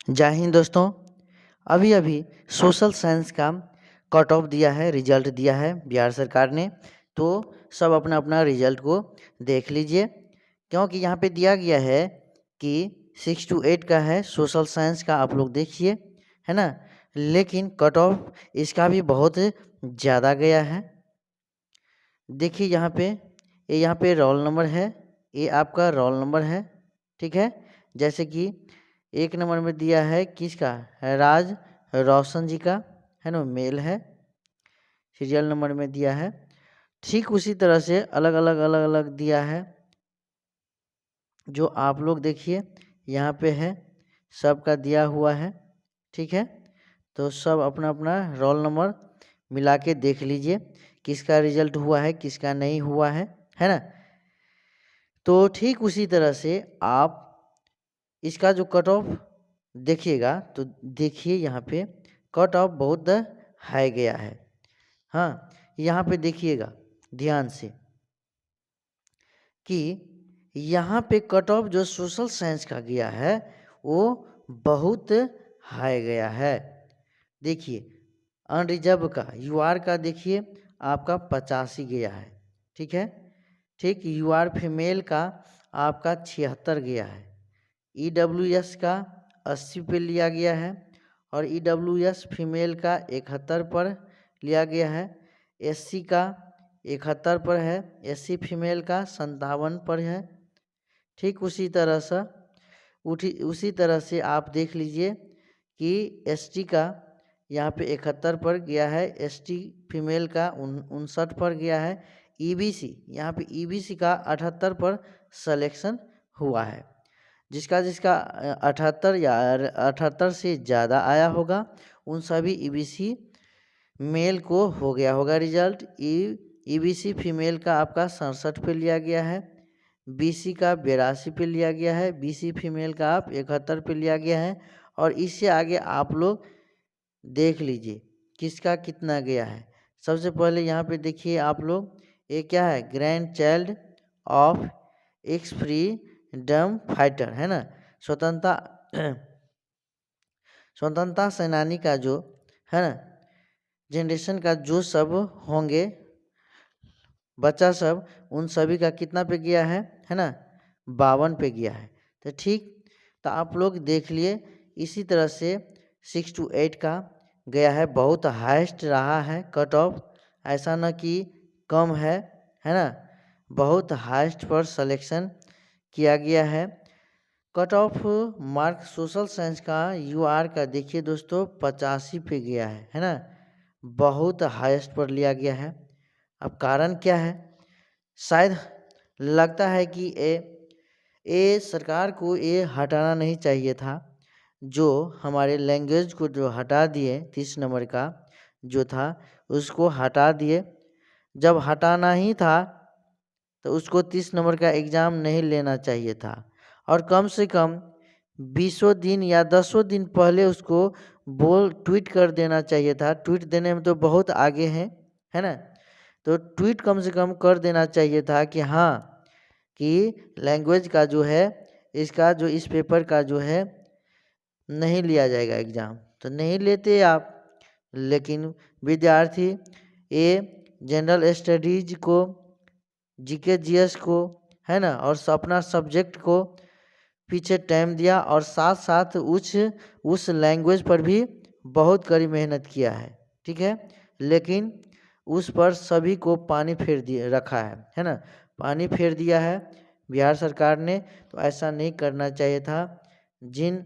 जय हिंद दोस्तों। अभी अभी सोशल साइंस का कट ऑफ दिया है, रिजल्ट दिया है बिहार सरकार ने। तो सब अपना अपना रिजल्ट को देख लीजिए, क्योंकि यहाँ पे दिया गया है कि 6 to 8 का है सोशल साइंस का, आप लोग देखिए, है ना। लेकिन कट ऑफ इसका भी बहुत ज़्यादा गया है। देखिए यहाँ पे रोल नंबर है, ये आपका रोल नंबर है, ठीक है। जैसे कि 1 नंबर में दिया है किसका, राज रोशन जी का, है ना, मेल है। सीरियल नंबर में दिया है, ठीक उसी तरह से अलग अलग दिया है। जो आप लोग देखिए यहाँ पे है, सबका दिया हुआ है, ठीक है। तो सब अपना अपना रोल नंबर मिला के देख लीजिए किसका रिजल्ट हुआ है, किसका नहीं हुआ है ना। तो ठीक उसी तरह से आप इसका जो कट ऑफ देखिएगा तो देखिए यहाँ पे कट ऑफ बहुत हाई गया है। हाँ, यहाँ पे देखिएगा ध्यान से कि यहाँ पे कट ऑफ जो सोशल साइंस का गया है वो बहुत हाई गया है। देखिए अनरिजर्व का यूआर का देखिए आपका 85 गया है, ठीक है। ठीक, यूआर फीमेल का आपका 76 गया है। ईडब्ल्यूएस का 80 पे लिया गया है और ईडब्ल्यूएस फीमेल का 71 पर लिया गया है। एससी का 71 पर है, एससी फीमेल का 57 पर है। ठीक उसी तरह से आप देख लीजिए कि एसटी का यहाँ पे 71 पर गया है, एसटी फीमेल का 59 पर गया है। ईबीसी यहाँ पे ईबीसी का 78 पर सिलेक्शन हुआ है। जिसका 78 या 78 से ज़्यादा आया होगा उन सभी ईबीसी मेल को हो गया होगा रिजल्ट। ईबीसी फीमेल का आपका 67 पे लिया गया है, बीसी का 82 पे लिया गया है, बीसी फीमेल का आप 71 पे लिया गया है। और इससे आगे आप लोग देख लीजिए किसका कितना गया है। सबसे पहले यहाँ पे देखिए आप लोग, ये क्या है, grand child of x freedom fighter, है ना, स्वतंत्रता सेनानी का जो है ना जनरेशन का जो सब होंगे बच्चा सब, उन सभी का कितना पे गया है ना, 52 पे गया है। तो ठीक, तो आप लोग देख लिए इसी तरह से 6 to 8 का गया है, बहुत हाईएस्ट रहा है कट ऑफ, ऐसा न कि कम है ना, बहुत हाईएस्ट पर सिलेक्शन किया गया है। Cut off mark social science का यूआर का देखिए दोस्तों 85 पे गया है ना, बहुत हाईएस्ट पर लिया गया है। अब कारण क्या है, शायद लगता है कि ये सरकार को ये हटाना नहीं चाहिए था, जो हमारे लैंग्वेज को जो हटा दिए 30 नंबर का जो था उसको हटा दिए। जब हटाना ही था तो उसको 30 नंबर का एग्ज़ाम नहीं लेना चाहिए था, और कम से कम 20 दिन या 10 दिन पहले उसको ट्वीट कर देना चाहिए था। ट्वीट देने में तो बहुत आगे हैं, है ना। तो ट्वीट कम से कम कर देना चाहिए था कि हाँ, कि लैंग्वेज का जो है इसका जो इस पेपर का जो है नहीं लिया जाएगा एग्ज़ाम, तो नहीं लेते आप। लेकिन विद्यार्थी ये जनरल स्टडीज को, जीके जीएस को, है ना, और अपना सब्जेक्ट को पीछे टाइम दिया, और साथ साथ उस लैंग्वेज पर भी बहुत कड़ी मेहनत किया है, ठीक है। लेकिन उस पर सभी को पानी फेर दिया रखा है ना, पानी फेर दिया है बिहार सरकार ने। तो ऐसा नहीं करना चाहिए था। जिन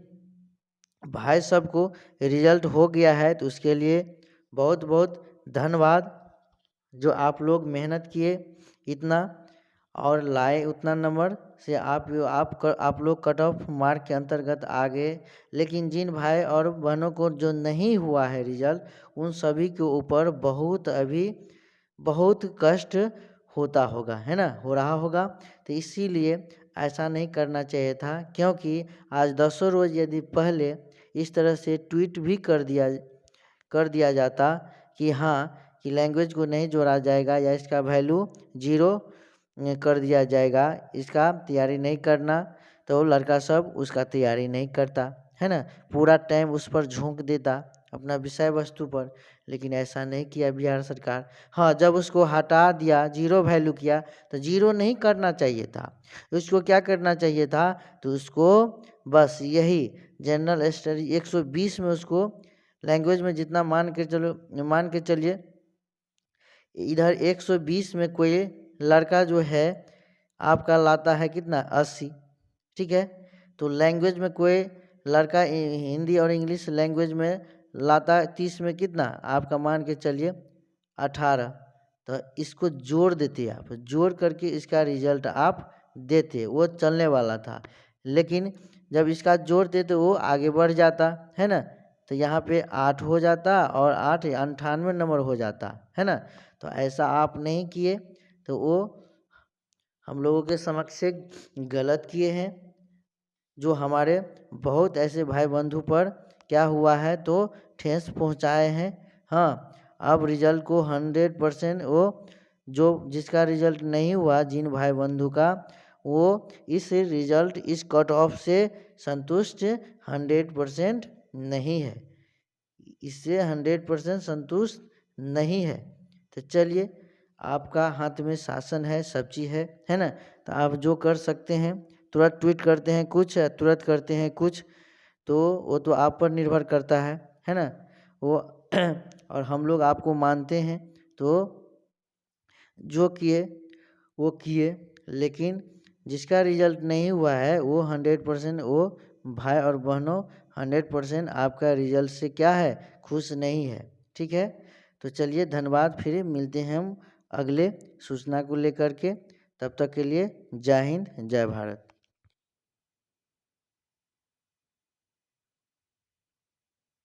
भाई सबको रिजल्ट हो गया है तो उसके लिए बहुत बहुत धन्यवाद, जो आप लोग मेहनत किए इतना और लाए उतना नंबर से आप लोग कट ऑफ मार्क के अंतर्गत आ गए। लेकिन जिन भाई और बहनों को जो नहीं हुआ है रिजल्ट, उन सभी के ऊपर बहुत कष्ट होता होगा, है ना, हो रहा होगा। तो इसीलिए ऐसा नहीं करना चाहिए था, क्योंकि आज 10 रोज़ यदि पहले इस तरह से ट्वीट भी कर दिया जाता कि हाँ, कि लैंग्वेज को नहीं जोड़ा जाएगा या इसका वैल्यू 0 कर दिया जाएगा, इसका तैयारी नहीं करना, तो लड़का सब उसका तैयारी नहीं करता। है ना, पूरा टाइम उस पर झोंक देता अपना विषय वस्तु पर, लेकिन ऐसा नहीं किया बिहार सरकार। हाँ, जब उसको हटा दिया, जीरो वैल्यू किया, तो जीरो नहीं करना चाहिए था, उसको क्या करना चाहिए था, तो उसको बस यही जनरल स्टडी 120 में उसको लैंग्वेज में जितना मान के चलिए, इधर 120 में कोई लड़का जो है आपका लाता है कितना 80, ठीक है, तो लैंग्वेज में कोई लड़का हिंदी और इंग्लिश लैंग्वेज में लाता 30 में कितना आपका मान के चलिए 18, तो इसको जोड़ देते आप, जोड़ करके इसका रिजल्ट आप देते, वो चलने वाला था। लेकिन जब इसका जोड़ते तो वो आगे बढ़ जाता है ना, तो यहाँ पे 8 हो जाता और 8 98 नंबर हो जाता है ना। तो ऐसा आप नहीं किए, तो वो हम लोगों के समक्ष से गलत किए हैं, जो हमारे बहुत ऐसे भाई बंधु पर क्या हुआ है तो ठेस पहुंचाए हैं। हाँ, अब रिजल्ट को 100% वो जो जिसका रिजल्ट नहीं हुआ, जिन भाई बंधु का, वो इस रिजल्ट इस कट ऑफ से संतुष्ट 100% नहीं है, इससे 100% संतुष्ट नहीं है। तो चलिए, आपका हाथ में शासन है, सब चीज़ है ना, तो आप जो कर सकते हैं, तुरंत ट्वीट करते हैं कुछ, तुरंत करते हैं कुछ, तो वो तो आप पर निर्भर करता है ना वो और हम लोग आपको मानते हैं, तो जो किए वो किए, लेकिन जिसका रिजल्ट नहीं हुआ है वो 100% वो भाई और बहनों 100% आपका रिजल्ट से क्या है, खुश नहीं है, ठीक है। तो चलिए, धन्यवाद, फिर मिलते हैं हम अगले सूचना को लेकर के, तब तक के लिए जय हिंद जय भारत।